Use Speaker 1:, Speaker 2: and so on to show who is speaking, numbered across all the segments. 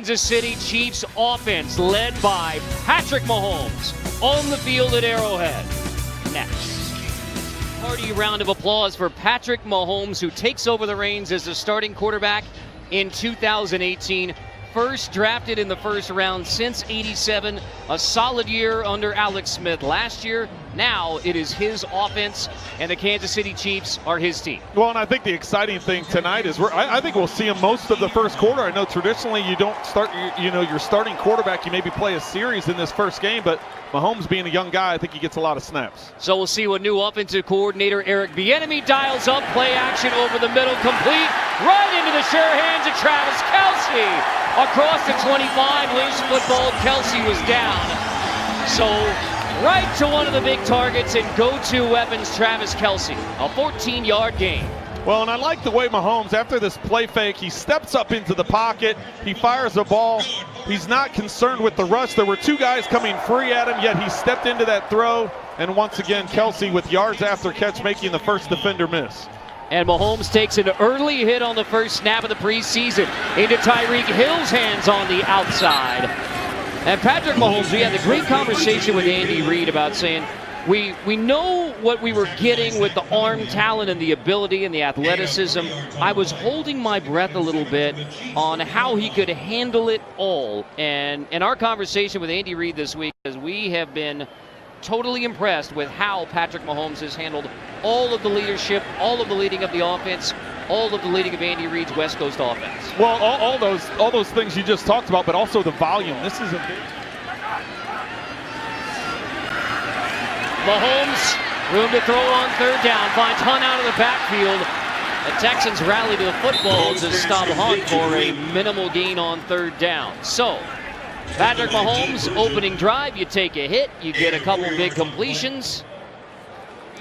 Speaker 1: Kansas City Chiefs offense led by Patrick Mahomes on the field at Arrowhead. Next, hearty round of applause for Patrick Mahomes, who takes over the reins as the starting quarterback in 2018. First drafted in the first round since '87. A solid year under Alex Smith last year. Now it is his offense, and the Kansas City Chiefs are his team.
Speaker 2: Well, and I think the exciting thing tonight is I think we'll see him most of the first quarter. I know traditionally you don't start, your starting quarterback, you maybe play a series in this first game, but Mahomes being a young guy, I think he gets a lot of snaps.
Speaker 1: So we'll see what new offensive coordinator Eric Bieniemy dials up. Play action over the middle, complete, right into the sure hands of Travis Kelce. Across the 25, loose football, Kelce was down. So right to one of the big targets and go-to weapons, Travis Kelce. A 14-yard gain.
Speaker 2: Well, and I like the way Mahomes, after this play fake, he steps up into the pocket, he fires a ball. He's not concerned with the rush. There were two guys coming free at him, yet he stepped into that throw. And once again, Kelce with yards after catch, making the first defender miss.
Speaker 1: And Mahomes takes an early hit on the first snap of the preseason into Tyreek Hill's hands on the outside. And Patrick Mahomes, we had a great conversation with Andy Reid about saying we know what we were getting with the arm talent and the ability and the athleticism. I was holding my breath a little bit on how he could handle it all. And in our conversation with Andy Reid this week, as we have been totally impressed with how Patrick Mahomes has handled all of the leadership, all of the leading of the offense, all of the leading of Andy Reid's West Coast offense.
Speaker 2: Well, all those things you just talked about, but also the volume. This is a big...
Speaker 1: Mahomes, room to throw on third down, finds Hunt out of the backfield. The Texans rally to the football to stop Hunt for a minimal gain on third down. So, Patrick Mahomes, opening drive, you take a hit, you get a couple big completions.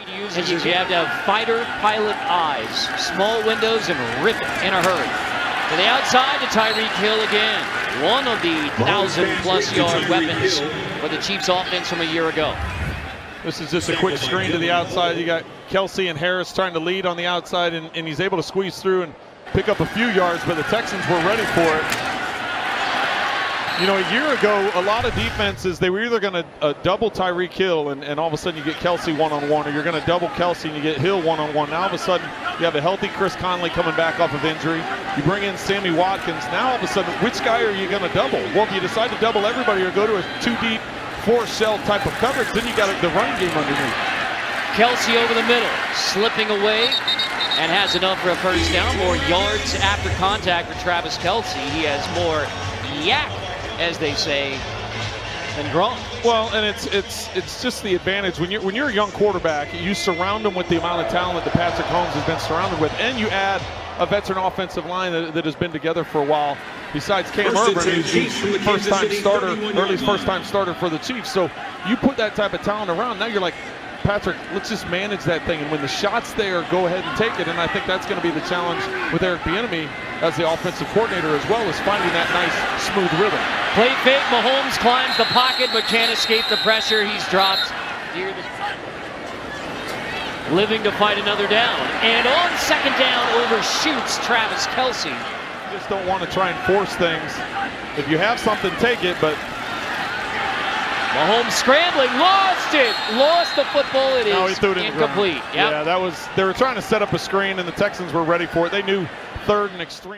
Speaker 1: And you have to have fighter pilot eyes, small windows, and rip it in a hurry. To the outside to Tyreek Hill again. One of the 1,000+ yard weapons for the Chiefs offense from a year ago.
Speaker 2: This is just a quick screen to the outside. You got Kelce and Harris trying to lead on the outside, and he's able to squeeze through and pick up a few yards, but the Texans were ready for it. A year ago, a lot of defenses, they were either going to double Tyreek Hill and all of a sudden you get Kelce one-on-one, or you're going to double Kelce and you get Hill one-on-one. Now all of a sudden you have a healthy Chris Conley coming back off of injury. You bring in Sammy Watkins. Now all of a sudden, which guy are you going to double? Well, if you decide to double everybody or go to a two-deep, four-shell type of coverage, then you got the running game underneath.
Speaker 1: Kelce over the middle, slipping away, and has enough for a first down. More yards after contact for Travis Kelce. He has more yak, as they say, than Gronk.
Speaker 2: Well, and it's just the advantage when you're a young quarterback, you surround them with the amount of talent that Patrick Mahomes has been surrounded with, and you add a veteran offensive line that has been together for a while. Besides Cam Urban, who's first-time starter, or at least first-time starter for the Chiefs. So you put that type of talent around. Now you're like, Patrick, let's just manage that thing, and when the shot's there, go ahead and take it. And I think that's going to be the challenge with Eric Bieniemy as the offensive coordinator, as well as finding that nice, smooth rhythm.
Speaker 1: Play fake, Mahomes climbs the pocket, but can't escape the pressure. He's dropped near the... Living to fight another down. And on second down, overshoots Travis Kelce.
Speaker 2: You just don't want to try and force things. If you have something, take it, but...
Speaker 1: Mahomes scrambling, lost it, lost the football. It is incomplete.
Speaker 2: Yeah, they were trying to set up a screen, and the Texans were ready for it. They knew third and extreme.